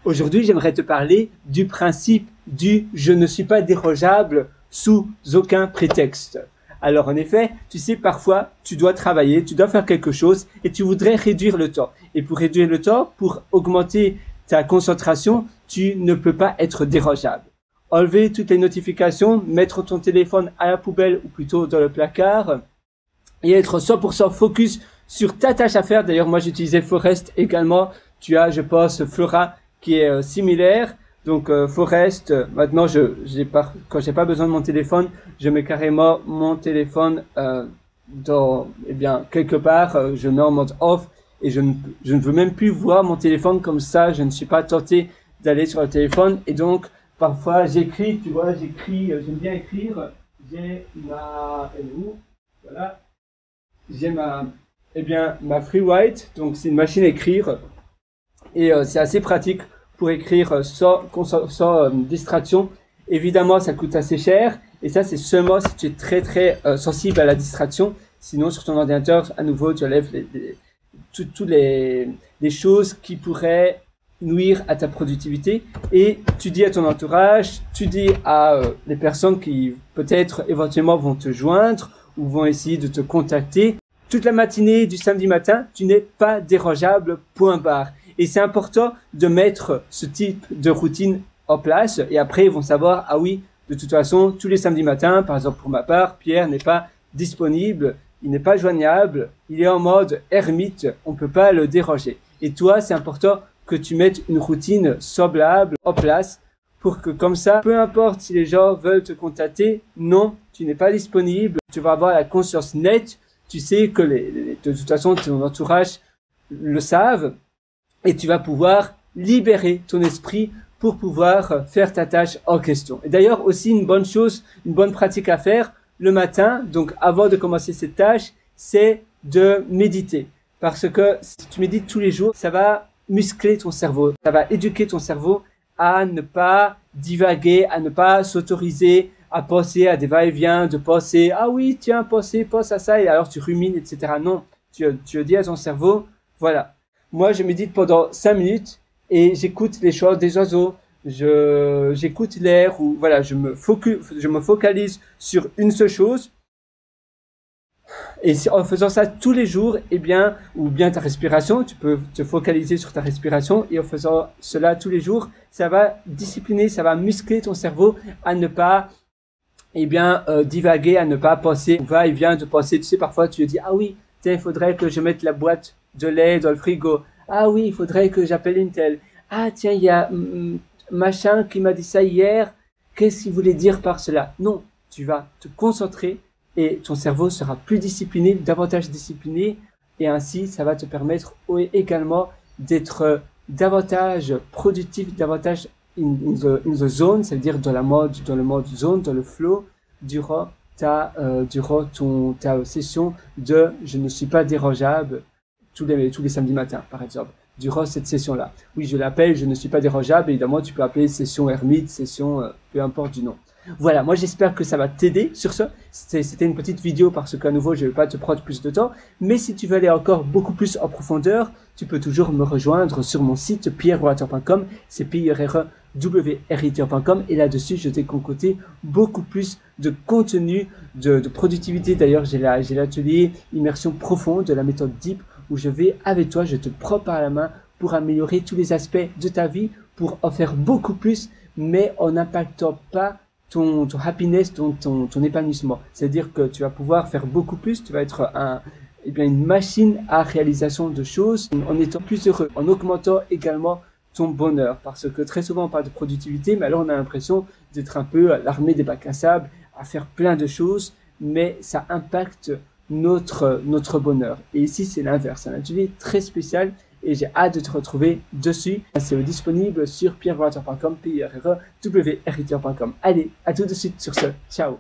Aujourd'hui, j'aimerais te parler du principe du « je ne suis pas dérogeable sous aucun prétexte ». Alors en effet, tu sais, parfois, tu dois travailler, tu dois faire quelque chose et tu voudrais réduire le temps. Et pour réduire le temps, pour augmenter ta concentration, tu ne peux pas être dérogeable. Enlever toutes les notifications, mettre ton téléphone à la poubelle ou plutôt dans le placard et être 100% focus sur ta tâche à faire. D'ailleurs, moi, j'utilisais Forest également. Tu as, je pense, Flora qui est similaire. Donc Forest, maintenant quand j'ai pas besoin de mon téléphone, je mets carrément mon téléphone quelque part, je mets en mode off et je ne veux même plus voir mon téléphone comme ça, je ne suis pas tenté d'aller sur le téléphone et donc parfois j'écris, tu vois, j'aime bien écrire, voilà, j'ai ma FreeWrite, donc c'est une machine à écrire et c'est assez pratique pour écrire sans distraction. Évidemment, ça coûte assez cher. Et ça, c'est seulement si tu es très sensible à la distraction. Sinon, sur ton ordinateur, à nouveau, tu enlèves toutes les choses qui pourraient nuire à ta productivité. Et tu dis à ton entourage, tu dis à les personnes qui peut-être éventuellement vont te joindre ou vont essayer de te contacter. Toute la matinée du samedi matin, tu n'es pas dérogeable, point barre. Et c'est important de mettre ce type de routine en place. Et après, ils vont savoir, ah oui, de toute façon, tous les samedis matins, par exemple pour ma part, Pierre n'est pas disponible, il n'est pas joignable, il est en mode ermite, on ne peut pas le déroger. Et toi, c'est important que tu mettes une routine semblable en place pour que comme ça, peu importe si les gens veulent te contacter, non, tu n'es pas disponible, tu vas avoir la conscience nette, tu sais que de toute façon, ton entourage le savent. Et tu vas pouvoir libérer ton esprit pour pouvoir faire ta tâche en question. Et d'ailleurs aussi une bonne chose, une bonne pratique à faire le matin, donc avant de commencer cette tâche, c'est de méditer. Parce que si tu médites tous les jours, ça va muscler ton cerveau, ça va éduquer ton cerveau à ne pas divaguer, à ne pas s'autoriser à penser à des va-et-vient, de penser, ah oui, tiens, pense à ça, et alors tu rumines, etc. Non, tu dis à ton cerveau, voilà. Moi, je médite pendant 5 minutes et j'écoute les chants des oiseaux, j'écoute l'air ou voilà, je me focalise sur une seule chose. Et en faisant ça tous les jours, ou bien ta respiration, tu peux te focaliser sur ta respiration et en faisant cela tous les jours, ça va discipliner, ça va muscler ton cerveau à ne pas divaguer, à ne pas penser, va et vient de penser. Tu sais, parfois tu te dis, ah oui, tiens, il faudrait que je mette la boîte de lait dans le frigo. Ah oui, il faudrait que j'appelle une telle. Ah tiens, il y a machin qui m'a dit ça hier. Qu'est-ce qu'il voulait dire par cela? Non, tu vas te concentrer et ton cerveau sera plus discipliné, davantage discipliné. Et ainsi, ça va te permettre également d'être davantage productif, davantage in the zone, c'est-à-dire dans le mode zone, dans le flow, durant ta session de « je ne suis pas dérogeable » tous les samedis matins, par exemple, durant cette session-là. Oui, je l'appelle « je ne suis pas dérogeable », évidemment, tu peux appeler session ermite, session, peu importe du nom. Voilà, moi j'espère que ça va t'aider sur ce. C'était une petite vidéo parce qu'à nouveau, je ne vais pas te prendre plus de temps. Mais si tu veux aller encore beaucoup plus en profondeur, tu peux toujours me rejoindre sur mon site pierrewriter.com, c'est pierrewriter.com et là-dessus, je t'ai concocté beaucoup plus de contenu, de productivité. D'ailleurs, j'ai l'atelier immersion profonde de la méthode Deep où je vais avec toi, je te prends par la main pour améliorer tous les aspects de ta vie, pour en faire beaucoup plus, mais en n'impactant pas ton happiness, ton épanouissement. C'est-à-dire que tu vas pouvoir faire beaucoup plus, tu vas être une machine à réalisation de choses en étant plus heureux, en augmentant également ton bonheur. Parce que très souvent on parle de productivité, mais alors on a l'impression d'être un peu l'armée des bacs à sable, à faire plein de choses, mais ça impacte notre bonheur. Et ici c'est l'inverse, c'est un atelier très spécial et j'ai hâte de te retrouver dessus. C'est disponible sur pierrewriter.com, pierrewriter.com. Allez, à tout de suite sur ce. Ciao.